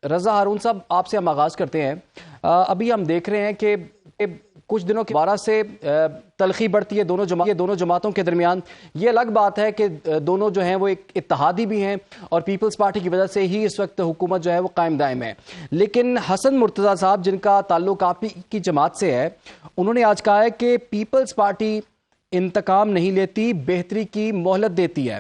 رضا ہارون صاحب، آپ سے ہم آغاز کرتے ہیں۔ ابھی ہم دیکھ رہے ہیں کہ کچھ دنوں کے بعد سے تلخی بڑھتی ہے دونوں جماعتوں کے درمیان۔ یہ الگ بات ہے کہ دونوں جو ہیں وہ ایک اتحادی بھی ہیں اور پیپلز پارٹی کی وجہ سے ہی اس وقت حکومت جو ہے وہ قائم دائم ہے۔ لیکن حسن مرتضیٰ صاحب، جن کا تعلق آپ کی جماعت سے ہے، انہوں نے آج کہا ہے کہ پیپلز پارٹی انتقام نہیں لیتی، بہتری کی مہلت دیتی ہے،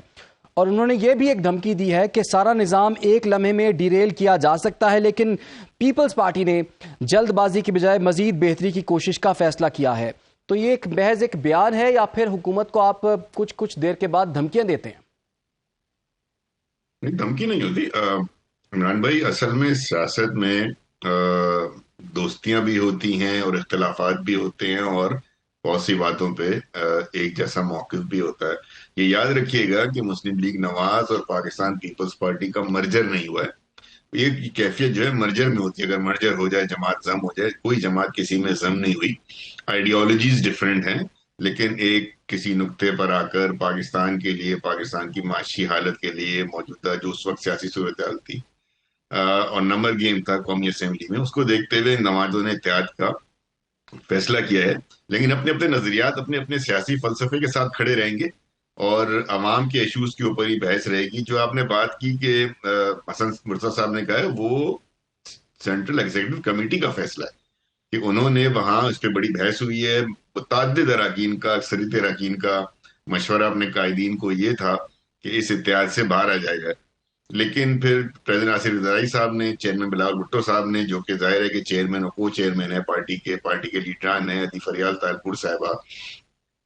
اور انہوں نے یہ بھی ایک دھمکی دی ہے کہ سارا نظام ایک لمحے میں ڈیریل کیا جا سکتا ہے، لیکن پیپلز پارٹی نے جلد بازی کی بجائے مزید بہتری کی کوشش کا فیصلہ کیا ہے۔ تو یہ ایک محض ایک بیان ہے یا پھر حکومت کو آپ کچھ دیر کے بعد دھمکیاں دیتے ہیں؟ دھمکی نہیں ہوتی عمران بھائی، اصل میں سیاست میں دوستیاں بھی ہوتی ہیں اور اختلافات بھی ہوتے ہیں، اور بہت سی باتوں پہ ایک جیسا موقف بھی ہوتا ہے۔ یہ یاد رکھیے گا کہ مسلم لیگ نواز اور پاکستان پیپلز پارٹی کا مرجر نہیں ہوا ہے۔ یہ کیفیت جو ہے مرجر میں ہوتی ہے، اگر مرجر ہو جائے، جماعت ضم ہو جائے۔ کوئی جماعت کسی میں ضم نہیں ہوئی، آئیڈیالوجیز ڈیفرنٹ ہیں، لیکن ایک کسی نقطے پر آ کر پاکستان کے لیے، پاکستان کی معاشی حالت کے لیے، موجودہ جو اس وقت سیاسی صورتحال تھی اور نمبر گیم تھا قومی اسمبلی میں، اس کو دیکھتے ہوئے نوازوں نے اتحاد کا فیصلہ کیا ہے، لیکن اپنے اپنے نظریات، اپنے اپنے سیاسی فلسفے کے ساتھ کھڑے رہیں گے اور عوام کے ایشوز کے اوپر ہی بحث رہے گی۔ جو آپ نے بات کی کہ حسن مرتضیٰ صاحب نے کہا ہے، وہ سینٹرل ایگزیکٹو کمیٹی کا فیصلہ ہے کہ انہوں نے وہاں اس پہ بڑی بحث ہوئی ہے۔ متعدد اراکین کا، اکثریت اراکین کا مشورہ اپنے قائدین کو یہ تھا کہ اس اتحاد سے باہر آ جائے گا، لیکن پھر پریزیڈنٹ آصف زرداری صاحب نے، چیئرمین بلاول بھٹو صاحب نے، جو کہ ظاہر ہے کہ چیئرمین اور کو چیئرمین ہے پارٹی کے لیڈران ہیں، عطیہ فریال طاہرپور صاحبہ،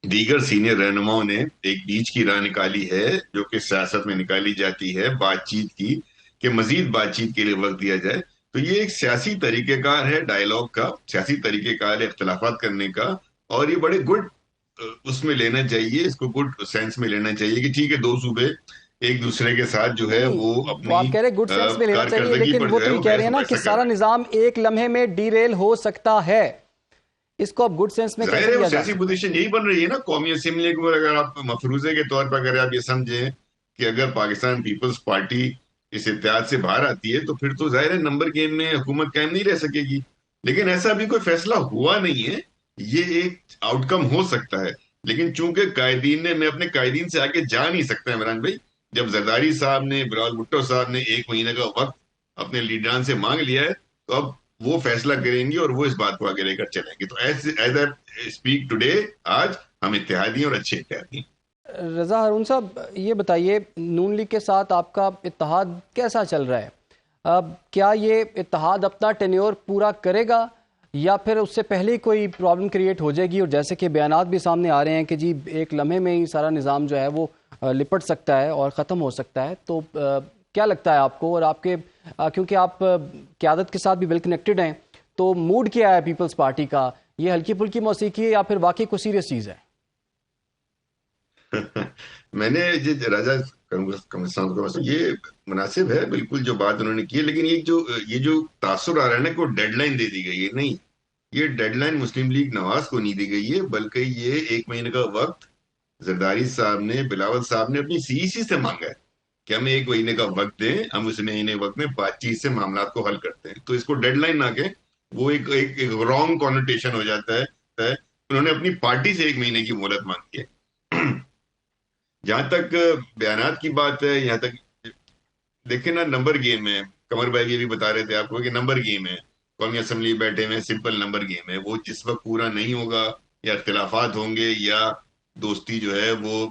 دیگر سینئر رہنماؤں نے ایک بیچ کی راہ نکالی ہے، جو کہ سیاست میں نکالی جاتی ہے، بات چیت کی، کہ مزید بات چیت کے لیے وقت دیا جائے۔ تو یہ ایک سیاسی طریقہ کار ہے، ڈائیلاگ کا سیاسی طریقہ کار ہے، اختلافات کرنے کا، اور یہ بڑے گڈ اس میں لینا چاہیے، اس کو گڈ سینس میں لینا چاہیے کہ ٹھیک ہے، دو صوبے ایک دوسرے کے ساتھ جو ہے وہ اپنی آپ کہہ رہے گڈ سینس میں لینا چاہیے، کارکردگی لیکن پر وہ جو ہے تو وہ یہ کہہ رہے ہیں نا کہ ایسا کر سارا رہے ہیں۔ نظام ایک لمحے میں ڈیریل ہو سکتا ہے، اس کو اب گڈ سینس میں ظاہر کیسے ہے وہ لیا جا سیاسی سکتا پوزیشن یہی بن رہی ہے نا قومی اسمبلی کو۔ اگر آپ مفروضے کے طور پر اگر آپ یہ سمجھیں کہ اگر پاکستان پیپلز پارٹی اس اتحاد سے باہر آتی ہے تو پھر تو ظاہر ہے نمبر گیم میں حکومت قائم نہیں رہ سکے گی، لیکن ایسا بھی کوئی فیصلہ ہوا نہیں ہے۔ یہ ایک آؤٹ کم ہو سکتا ہے، لیکن چونکہ قائدین نے، میں اپنے قائدین سے آگے جا نہیں سکتا عمران بھائی۔ جب زرداری صاحب نے، بلاول بھٹو صاحب نے ایک مہینے کا وقت اپنے لیڈران سے مانگ لیا ہے، تو اب وہ فیصلہ کریں گے اور وہ اس بات کو آگے لے کر چلیں گے۔ تو ایز اے اسپیک ٹوڈے، آج ہم اتحادی ہیں اور اچھے اتحادی ہیں۔ رضا ہارون صاحب، یہ بتائیے، نون لیگ کے ساتھ آپ کا اتحاد کیسا چل رہا ہے؟ اب کیا یہ اتحاد اپنا ٹینیور پورا کرے گا یا پھر اس سے پہلے کوئی پرابلم کریٹ ہو جائے گی؟ اور جیسے کہ بیانات بھی سامنے آ رہے ہیں کہ جی ایک لمحے میں ہی سارا نظام جو ہے وہ لپٹ سکتا ہے اور ختم ہو سکتا ہے، تو کیا لگتا ہے آپ کو؟ اور آپ کے کیونکہ آپ قیادت کے ساتھ بھی ویل کنیکٹڈ ہیں، تو موڈ کیا ہے پیپلز پارٹی کا؟ یہ ہلکی پھلکی موسیقی ہے یا پھر واقعی کوئی سیریس چیز ہے؟ میں نے راجہ یہ مناسب ہے بالکل جو بات انہوں نے کی ہے، لیکن یہ جو تاثر آ رہا ہے نا کہ وہ ڈیڈ لائن دے دی گئی ہے، نہیں، یہ ڈیڈ لائن مسلم لیگ نواز کو نہیں دی گئی ہے، بلکہ یہ ایک مہینے کا وقت زرداری صاحب نے، بلاول صاحب نے اپنی سی ای سی سے مانگا ہے کہ ہمیں ایک مہینے کا وقت دیں، ہم اس مہینے وقت میں بات چیت سے معاملات کو حل کرتے ہیں۔ تو اس کو ڈیڈ لائن نہ کہ وہ ایک رانگ کانوٹیشن ہو جاتا ہے۔ انہوں نے اپنی پارٹی سے ایک مہینے کی مہلت مانگی ہے۔ جہاں تک بیانات کی بات ہے، یہاں تک دیکھیں نا، نمبر گیم ہے، قمر بھائی یہ بھی بتا رہے تھے آپ کو کہ نمبر گیم ہے، قومی اسمبلی بیٹھے ہوئے سمپل نمبر گیم ہے، وہ جس وقت پورا نہیں ہوگا یا اختلافات ہوں گے یا دوستی جو ہے وہ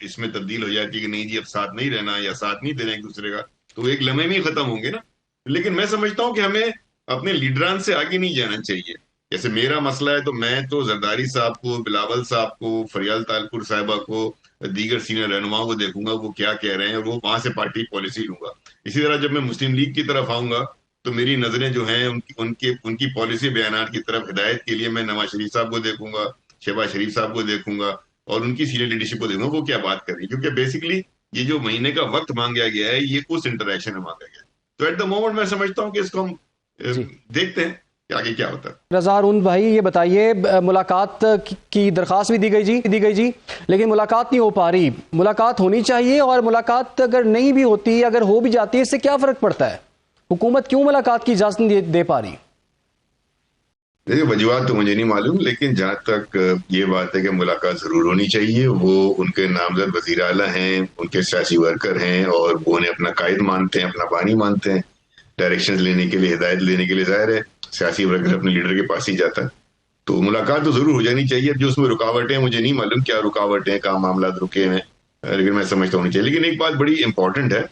اس میں تبدیل ہو جاتی ہے کہ نہیں جی اب ساتھ نہیں رہنا یا ساتھ نہیں دینا ایک دوسرے کا، تو ایک لمحے میں ہی ختم ہوں گے نا۔ لیکن میں سمجھتا ہوں کہ ہمیں اپنے لیڈران سے آگے نہیں جانا چاہیے۔ جیسے میرا مسئلہ ہے تو میں تو زرداری صاحب کو، بلاول صاحب کو، فریال طاہرپور صاحبہ کو، دیگر سینئر رہنماؤں کو دیکھوں گا وہ کیا کہہ رہے ہیں، وہ وہاں سے پارٹی پالیسی لوں گا۔ اسی طرح جب میں مسلم لیگ کی طرف آؤں گا تو میری نظریں جو ہیں ان کی پالیسی بیانات کی طرف ہدایت کے لیے میں نواز شریف صاحب کو دیکھوں گا، شہباز شریف صاحب کو دیکھوں گا، اور ان کی سینئر لیڈرشپ کو دیکھوں گا وہ کیا بات کر رہی ہے، کیونکہ بیسکلی یہ جو مہینے کا وقت مانگا گیا ہے یہ اس انٹریکشن میں مانگا گیا ہے۔ تو ایٹ دا مومنٹ میں سمجھتا ہوں کہ اس کو ہم جی دیکھتے ہیں کہ آگے کیا ہوتا ہے۔ رضا ہارون بھائی، یہ بتائیے، ملاقات کی درخواست بھی دی گئی جی، لیکن ملاقات نہیں ہو پا رہی۔ ملاقات ہونی چاہیے، اور ملاقات اگر نہیں بھی ہوتی، اگر ہو بھی جاتی ہے، اس سے کیا فرق پڑتا ہے؟ حکومت کیوں ملاقات کی اجازت نہیں دے پا رہی؟ دیکھیے وجوہات تو مجھے نہیں معلوم، لیکن جہاں تک یہ بات ہے کہ ملاقات ضرور ہونی چاہیے، وہ ان کے نامزد وزیر اعلیٰ ہیں، ان کے سیاسی ورکر ہیں، اور وہ انہیں اپنا قائد مانتے ہیں، اپنا بانی مانتے ہیں، ڈائریکشن لینے کے لیے، ہدایت لینے کے لیے ظاہر ہے سیاسی ورکر اپنے لیڈر کے پاس ہی جاتا ہے، تو ملاقات تو ضرور ہو جانی چاہیے۔ جو اس میں رکاوٹیں ہیں مجھے نہیں معلوم کیا رکاوٹیں ہیں، کہاں معاملات رکے ہیں، لیکن میں سمجھتا ہونی چاہیے۔ لیکن ایک بات بڑی امپورٹنٹ ہے،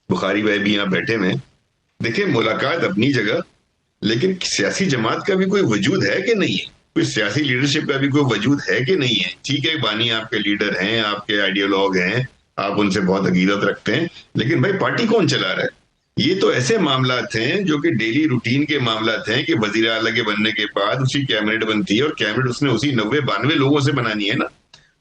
بخاری بھائی بھی یہاں بیٹھے ہیں، دیکھیں ملاقات اپنی جگہ، لیکن سیاسی جماعت کا بھی کوئی وجود ہے کہ نہیں ہے، کوئی سیاسی لیڈرشپ کا بھی کوئی وجود ہے کہ نہیں ہے۔ ٹھیک ہے بانی آپ کے لیڈر ہیں، آپ کے آئیڈیالوگ ہیں، آپ ان سے بہت عقیدت رکھتے ہیں، لیکن بھائی پارٹی کون چلا رہا ہے؟ یہ تو ایسے معاملات ہیں جو کہ ڈیلی روٹین کے معاملات ہیں کہ وزیر اعلیٰ کے بننے کے بعد اسی کیبنٹ بنتی ہے، اور کیبنٹ اس نے اسی 90-92 لوگوں سے بنانی ہے نا،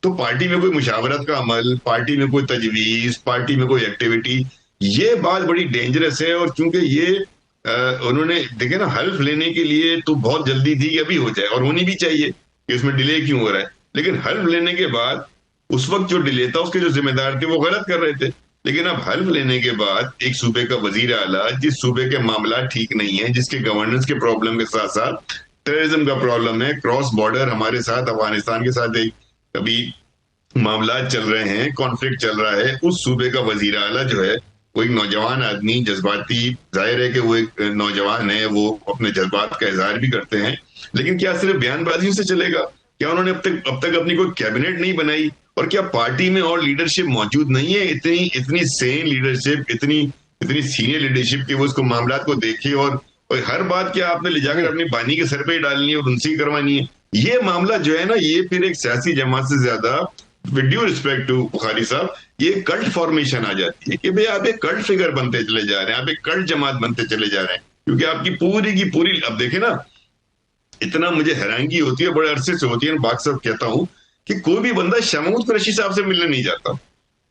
تو پارٹی میں کوئی مشاورت کا عمل، پارٹی میں کوئی تجویز، پارٹی میں کوئی ایکٹیویٹی، یہ بات بڑی ڈینجرس ہے۔ اور چونکہ یہ انہوں نے دیکھیں نا حلف لینے کے لیے تو بہت جلدی تھی کہ ابھی ہو جائے، اور ہونی بھی چاہیے کہ اس میں ڈیلے کیوں ہو رہا ہے، لیکن حلف لینے کے بعد اس وقت جو ڈیلے تھا اس کے جو ذمہ دار تھے وہ غلط کر رہے تھے، لیکن اب حلف لینے کے بعد ایک صوبے کا وزیر اعلیٰ جس صوبے کے معاملات ٹھیک نہیں ہیں، جس کے گورننس کے پرابلم کے ساتھ ساتھ ٹیررزم کا پرابلم ہے، کراس بارڈر ہمارے ساتھ افغانستان کے ساتھ ایک ابھی معاملات چل رہے ہیں، کانفلکٹ چل رہا ہے، اس صوبے کا وزیر اعلیٰ جو ہے وہ ایک نوجوان آدمی، جذباتی، ظاہر ہے کہ وہ ایک نوجوان ہے، وہ اپنے جذبات کا اظہار بھی کرتے ہیں، لیکن کیا صرف بیان بازیوں سے چلے گا؟ کیا انہوں نے اب تک اپنی کوئی کیبنٹ نہیں بنائی؟ اور کیا پارٹی میں اور لیڈرشپ موجود نہیں ہے اتنی سین لیڈرشپ، اتنی سینئر لیڈرشپ کہ وہ اس کو معاملات کو دیکھے، اور ہر بات کیا آپ نے لے جا کر اپنی بانی کے سر پہ ہی ڈالنی ہے اور ان سے ہی کروانی ہے؟ یہ معاملہ جو ہے نا، یہ پھر ایک سیاسی جماعت سے زیادہ، ود ڈیو ریسپیکٹ ٹو بخاری صاحب، یہ کلٹ فارمیشن آ جاتی ہے کہ بھئی آپ ایک کلٹ فگر بنتے چلے جا رہے ہیں، آپ ایک کلٹ جماعت بنتے چلے جا رہے ہیں، کیونکہ آپ کی پوری اب دیکھیں نا، اتنا مجھے حیرانگی ہوتی ہے، بڑے عرصے سے ہوتی ہے، باق صاحب کہتا ہوں کہ کوئی بھی بندہ شاہ محمود قریشی صاحب سے ملنے نہیں جاتا،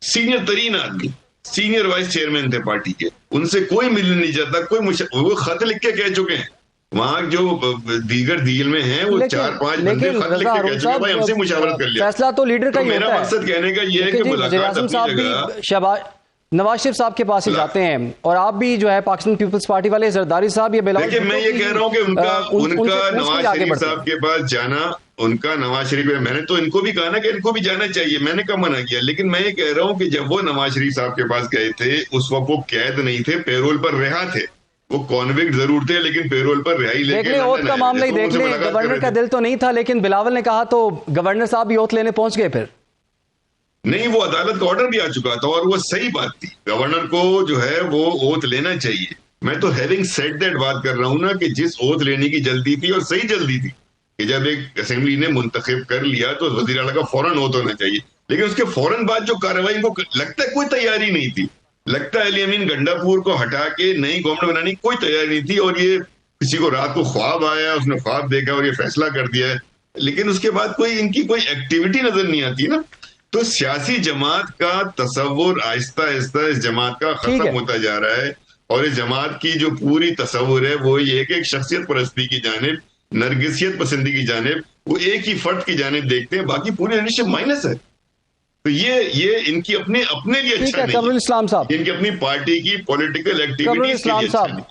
سینئر ترین آدمی، سینئر وائس چیئرمین تھے پارٹی کے، ان سے کوئی ملنے نہیں جاتا، وہ خط لکھ کے کہہ چکے ہیں، وہاں جو دیگر دیل میں ہیں وہ 4-5 بندے خط لکھ کے کہہ چکے بھائی ہم سے مشاورت کر لیا۔ فیصلہ تو لیڈر کا ہی ہوتا ہے۔ میرا مقصد کہنے کا یہ ہے کہ ملاقات اپنی جگہ، نواز شریف صاحب کے پاس ہی جاتے ہیں، اور آپ بھی جو ہے پاکستان پیپلز پارٹی والے زرداری صاحب، یہ بلاول، دیکھیں میں یہ کہہ رہا ہوں کہ ان کا نواز شریف صاحب کے پاس جانا، ان کا نواز شریف، میں نے تو ان کو بھی کہا نا کہ ان کو بھی جانا چاہیے، میں نے کب منع کیا، لیکن میں یہ کہہ رہا ہوں کہ جب وہ نواز شریف صاحب کے پاس گئے تھے اس وقت وہ قید نہیں تھے، پیرول پر رہا تھے، وہ کانوکٹ ضرور تھے لیکن پیرول پر رہائی لے کے اوتھ کا معاملہ ہی دیکھ لیں، گورنر کا دل تو نہیں تھا، لیکن بلاول نے کہا تو گورنر صاحب بھی اوتھ لینے پہنچ گئے۔ پھر نہیں، وہ عدالت کا آرڈر بھی آ چکا تھا اور وہ صحیح بات تھی، گورنر کو جو ہے وہ اوتھ لینا چاہیے۔ میں تو ہیونگ سیڈ دیٹ بات کر رہا ہوں نا کہ جس اوتھ لینے کی جلدی تھی، اور صحیح جلدی تھی، کہ جب ایک اسمبلی نے منتخب کر لیا تو وزیر اعلیٰ کا فوراً اوتھ ہونا چاہیے، لیکن اس کے فوراً بعد جو کارروائی کو لگتا ہے کوئی تیاری نہیں تھی، لگتا ہے علی امین گنڈا پور کو ہٹا کے نئی گورنمنٹ بنانے کی کوئی تیاری نہیں تھی، اور یہ کسی کو رات کو خواب آیا، اس نے خواب دیکھا اور یہ فیصلہ کر دیا ہے، لیکن اس کے بعد ان کی کوئی ایکٹیویٹی نظر نہیں آتی نا۔ تو سیاسی جماعت کا تصور آہستہ آہستہ اس جماعت کا ختم ہوتا جا رہا ہے، اور اس جماعت کی جو پوری تصور ہے وہ یہ کہ ایک شخصیت پرستی کی جانب، نرگسیت پسندی کی جانب، وہ ایک ہی فرد کی جانب دیکھتے ہیں، باقی پوری لیڈرشپ مائنس ہے۔ تو یہ ان کی اپنے لیے اچھا نہیں ہے، اسلام صاحب، ان کی اپنی پارٹی کی پولیٹیکل ایکٹیویٹیز کے لیے اچھا نہیں۔